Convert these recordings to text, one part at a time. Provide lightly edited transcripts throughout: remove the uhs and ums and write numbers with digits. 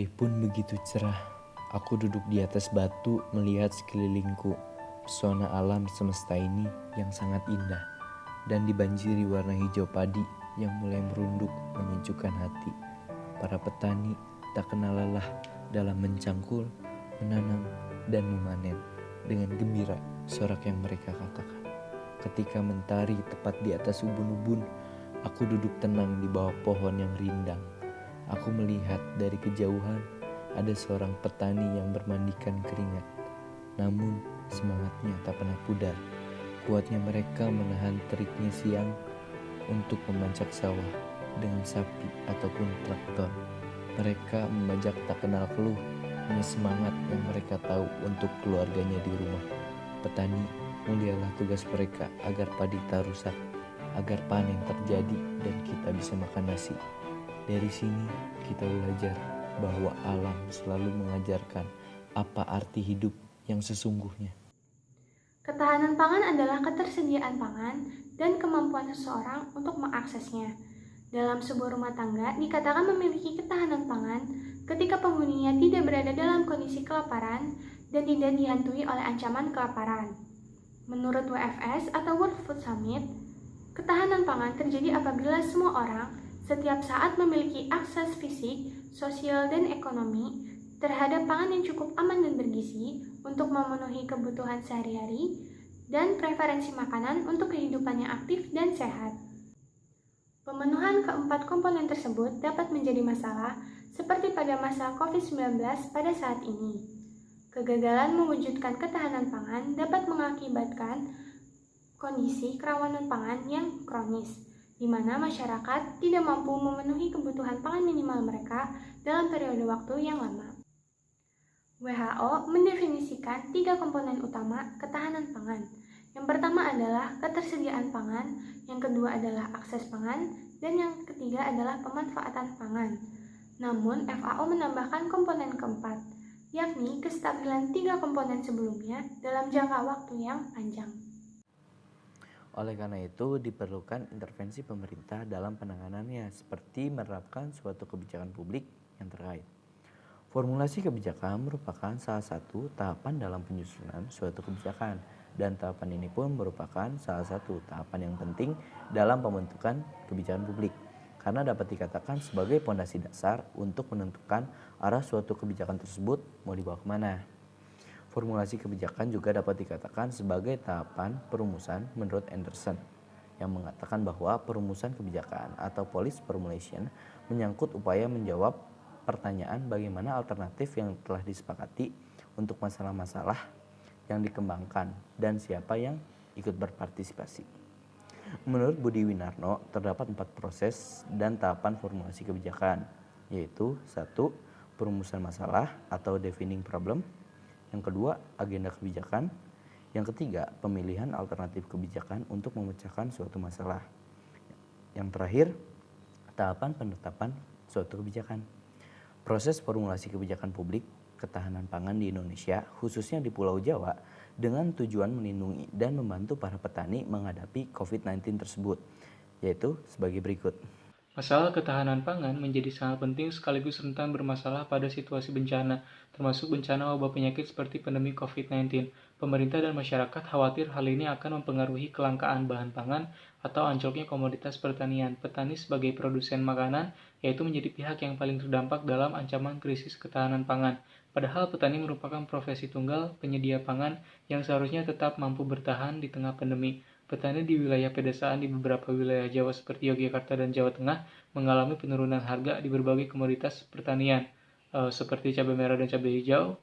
Hari pun begitu cerah. Aku duduk di atas batu melihat sekelilingku. Pesona alam semesta ini yang sangat indah dan dibanjiri warna hijau padi yang mulai merunduk menyejukkan hati. Para petani tak kenal lelah dalam mencangkul, menanam, dan memanen dengan gembira sorak yang mereka katakan. Ketika mentari tepat di atas ubun-ubun, aku duduk tenang di bawah pohon yang rindang. Aku melihat dari kejauhan ada seorang petani yang bermandikan keringat. Namun semangatnya tak pernah pudar. Kuatnya mereka menahan teriknya siang untuk memanjak sawah dengan sapi ataupun traktor. Mereka membajak tak kenal keluh, hanya semangat yang mereka tahu untuk keluarganya di rumah. Petani, mulialah tugas mereka agar padi tak rusak, agar panen terjadi dan kita bisa makan nasi. Dari sini kita belajar bahwa alam selalu mengajarkan apa arti hidup yang sesungguhnya. Ketahanan pangan adalah ketersediaan pangan dan kemampuan seseorang untuk mengaksesnya. Dalam sebuah rumah tangga dikatakan memiliki ketahanan pangan ketika penghuninya tidak berada dalam kondisi kelaparan dan tidak dihantui oleh ancaman kelaparan. Menurut WFS atau World Food Summit, ketahanan pangan terjadi apabila semua orang setiap saat memiliki akses fisik, sosial, dan ekonomi terhadap pangan yang cukup aman dan bergizi untuk memenuhi kebutuhan sehari-hari dan preferensi makanan untuk kehidupan yang aktif dan sehat. Pemenuhan keempat komponen tersebut dapat menjadi masalah seperti pada masa COVID-19 pada saat ini. Kegagalan mewujudkan ketahanan pangan dapat mengakibatkan kondisi kerawanan pangan yang kronis, di mana masyarakat tidak mampu memenuhi kebutuhan pangan minimal mereka dalam periode waktu yang lama. WHO mendefinisikan 3 komponen utama ketahanan pangan. Yang pertama adalah ketersediaan pangan, yang kedua adalah akses pangan, dan yang ketiga adalah pemanfaatan pangan. Namun, FAO menambahkan komponen keempat, yakni kestabilan 3 komponen sebelumnya dalam jangka waktu yang panjang. Oleh karena itu, diperlukan intervensi pemerintah dalam penanganannya, seperti menerapkan suatu kebijakan publik yang terkait. Formulasi kebijakan merupakan salah satu tahapan dalam penyusunan suatu kebijakan, dan tahapan ini pun merupakan salah satu tahapan yang penting dalam pembentukan kebijakan publik, karena dapat dikatakan sebagai pondasi dasar untuk menentukan arah suatu kebijakan tersebut mau dibawa kemana. Formulasi kebijakan juga dapat dikatakan sebagai tahapan perumusan menurut Anderson, yang mengatakan bahwa perumusan kebijakan atau policy formulation menyangkut upaya menjawab pertanyaan bagaimana alternatif yang telah disepakati untuk masalah-masalah yang dikembangkan dan siapa yang ikut berpartisipasi. Menurut Budi Winarno, terdapat 4 proses dan tahapan formulasi kebijakan, yaitu 1. Perumusan masalah atau defining problem. Yang kedua, agenda kebijakan. Yang ketiga, pemilihan alternatif kebijakan untuk memecahkan suatu masalah. Yang terakhir, tahapan penetapan suatu kebijakan. Proses formulasi kebijakan publik ketahanan pangan di Indonesia, khususnya di Pulau Jawa, dengan tujuan melindungi dan membantu para petani menghadapi COVID-19 tersebut, yaitu sebagai berikut. Masalah ketahanan pangan menjadi sangat penting sekaligus rentan bermasalah pada situasi bencana, termasuk bencana wabah penyakit seperti pandemi COVID-19. Pemerintah dan masyarakat khawatir hal ini akan mempengaruhi kelangkaan bahan pangan atau anjloknya komoditas pertanian. Petani sebagai produsen makanan yaitu menjadi pihak yang paling terdampak dalam ancaman krisis ketahanan pangan. Padahal petani merupakan profesi tunggal penyedia pangan yang seharusnya tetap mampu bertahan di tengah pandemi. Petani di wilayah pedesaan di beberapa wilayah Jawa seperti Yogyakarta dan Jawa Tengah mengalami penurunan harga di berbagai komoditas pertanian seperti cabai merah dan cabai hijau,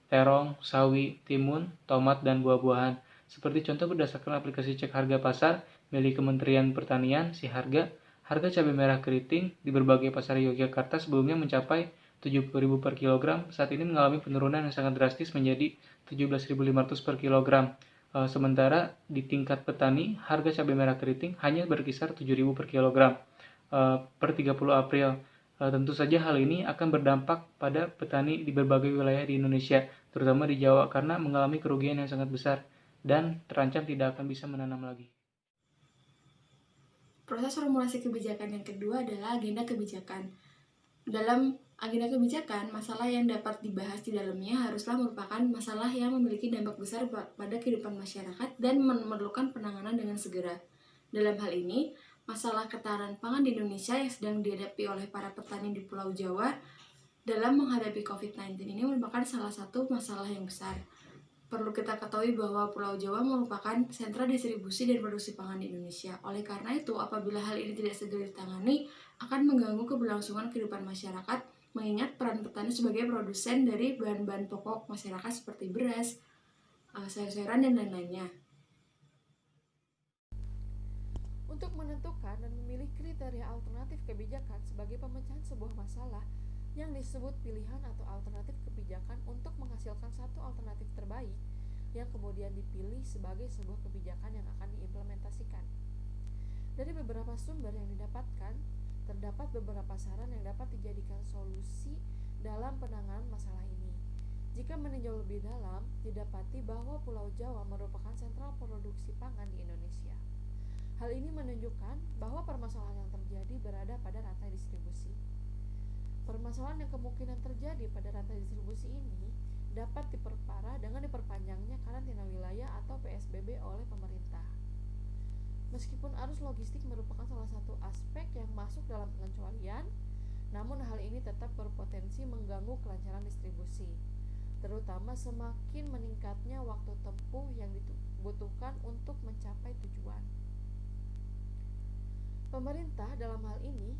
terong, sawi, timun, tomat, dan buah-buahan. Seperti contoh berdasarkan aplikasi cek harga pasar milik Kementerian Pertanian, Siharga, harga cabai merah keriting di berbagai pasar Yogyakarta sebelumnya mencapai Rp70.000 per kilogram, saat ini mengalami penurunan yang sangat drastis menjadi Rp17.500 per kilogram. Sementara di tingkat petani, harga cabai merah keriting hanya berkisar Rp7.000 per kilogram per 30 April. Tentu saja hal ini akan berdampak pada petani di berbagai wilayah di Indonesia, terutama di Jawa, karena mengalami kerugian yang sangat besar dan terancam tidak akan bisa menanam lagi. Proses formulasi kebijakan yang kedua adalah agenda kebijakan. Dalam Agenda kebijakan, masalah yang dapat dibahas di dalamnya haruslah merupakan masalah yang memiliki dampak besar pada kehidupan masyarakat dan memerlukan penanganan dengan segera. Dalam hal ini, masalah ketahanan pangan di Indonesia yang sedang dihadapi oleh para petani di Pulau Jawa dalam menghadapi COVID-19 ini merupakan salah satu masalah yang besar. Perlu kita ketahui bahwa Pulau Jawa merupakan sentra distribusi dan produksi pangan di Indonesia. Oleh karena itu, apabila hal ini tidak segera ditangani, akan mengganggu keberlangsungan kehidupan masyarakat, mengingat peran petani sebagai produsen dari bahan-bahan pokok masyarakat seperti beras, sayur-sayuran, dan lain-lainnya. Untuk menentukan dan memilih kriteria alternatif kebijakan sebagai pemecahan sebuah masalah yang disebut pilihan atau alternatif kebijakan untuk menghasilkan satu alternatif terbaik yang kemudian dipilih sebagai sebuah kebijakan yang akan diimplementasikan. Dari beberapa sumber yang didapatkan, terdapat beberapa saran yang dapat dijadikan solusi dalam penanganan masalah ini. Jika meninjau lebih dalam, didapati bahwa Pulau Jawa merupakan sentral produksi pangan di Indonesia. Hal ini menunjukkan bahwa permasalahan yang terjadi berada pada rantai distribusi. Permasalahan yang kemungkinan terjadi pada rantai distribusi ini dapat diperparah dengan diperpanjangnya karantina wilayah atau PSBB oleh pemerintah. Meskipun arus logistik merupakan salah satu aspek yang masuk dalam pengecualian, namun hal ini tetap berpotensi mengganggu kelancaran distribusi, terutama semakin meningkatnya waktu tempuh yang dibutuhkan untuk mencapai tujuan. Pemerintah dalam hal ini,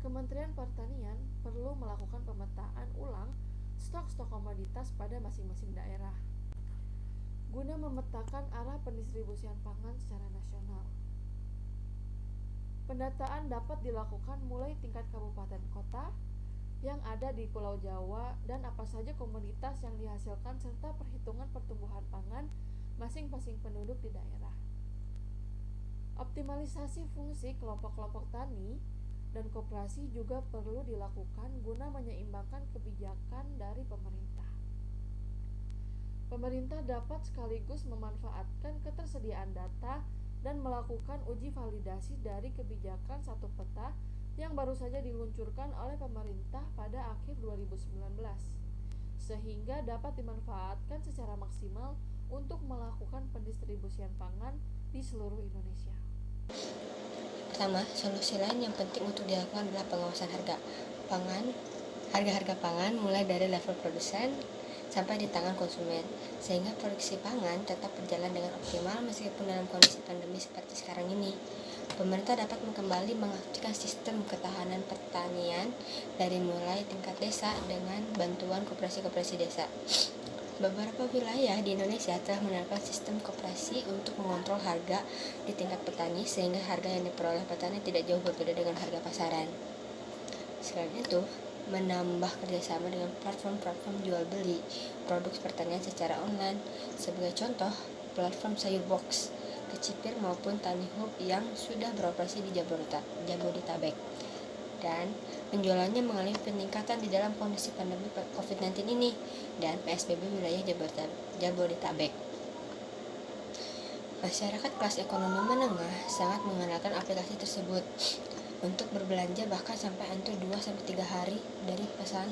Kementerian Pertanian perlu melakukan pemetaan ulang stok-stok komoditas pada masing-masing daerah guna memetakan arah pendistribusian pangan secara nasional. Pendataan dapat dilakukan mulai tingkat kabupaten kota yang ada di Pulau Jawa dan apa saja komoditas yang dihasilkan serta perhitungan pertumbuhan pangan masing-masing penduduk di daerah. Optimalisasi fungsi kelompok-kelompok tani dan koperasi juga perlu dilakukan guna menyeimbangkan kebijakan dari pemerintah. Pemerintah dapat sekaligus memanfaatkan ketersediaan data dan melakukan uji validasi dari kebijakan satu peta yang baru saja diluncurkan oleh pemerintah pada akhir 2019, sehingga dapat dimanfaatkan secara maksimal untuk melakukan pendistribusian pangan di seluruh Indonesia. Pertama, solusi lain yang penting untuk dilakukan adalah pengawasan harga pangan mulai dari level produsen sampai di tangan konsumen, sehingga produksi pangan tetap berjalan dengan optimal meskipun dalam kondisi pandemi seperti sekarang ini. Pemerintah dapat kembali mengaktifkan sistem ketahanan pertanian dari mulai tingkat desa dengan bantuan koperasi-koperasi desa. Beberapa wilayah di Indonesia telah menerapkan sistem koperasi untuk mengontrol harga di tingkat petani sehingga harga yang diperoleh petani tidak jauh berbeda dengan harga pasaran. Selain itu, menambah kerjasama dengan platform-platform jual beli produk pertanian secara online. Sebagai contoh, platform Sayur Box, Kecipir maupun Tani Hub yang sudah beroperasi di Jabodetabek. Dan penjualannya mengalami peningkatan di dalam kondisi pandemi COVID-19 ini dan PSBB wilayah Jabodetabek. Masyarakat kelas ekonomi menengah sangat mengandalkan aplikasi tersebut untuk berbelanja, bahkan sampai antre 2-3 hari dari pesan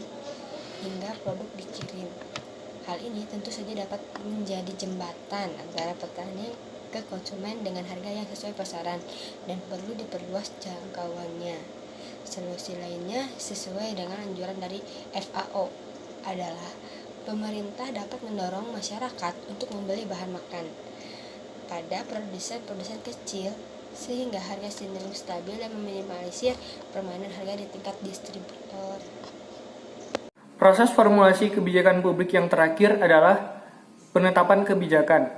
hingga produk dikirim. Hal ini tentu saja dapat menjadi jembatan antara petani ke konsumen dengan harga yang sesuai pasaran dan perlu diperluas jangkauannya. Solusi lainnya sesuai dengan anjuran dari FAO adalah pemerintah dapat mendorong masyarakat untuk membeli bahan makan pada produsen-produsen kecil sehingga harga cenderung stabil dan meminimalisir permainan harga di tingkat distributor. Proses formulasi kebijakan publik yang terakhir adalah penetapan kebijakan.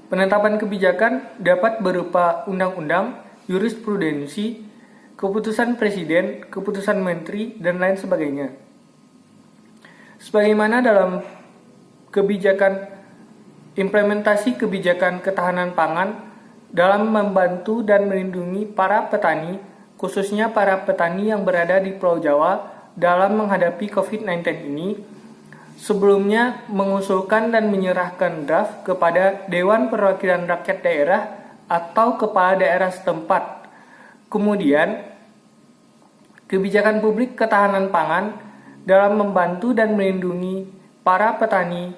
Penetapan kebijakan dapat berupa undang-undang, jurisprudensi, keputusan presiden, keputusan menteri, dan lain sebagainya. Sebagaimana dalam implementasi kebijakan ketahanan pangan dalam membantu dan melindungi para petani, khususnya para petani yang berada di Pulau Jawa dalam menghadapi COVID-19 ini, sebelumnya mengusulkan dan menyerahkan draft kepada Dewan Perwakilan Rakyat Daerah atau Kepala Daerah setempat. Kemudian, kebijakan publik ketahanan pangan dalam membantu dan melindungi para petani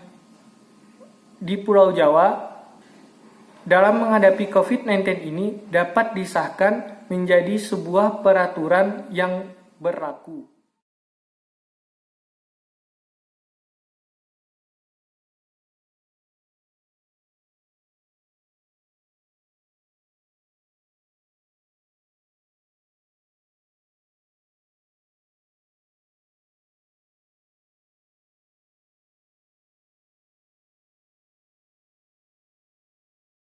di Pulau Jawa dalam menghadapi COVID-19 ini dapat disahkan menjadi sebuah peraturan yang berlaku.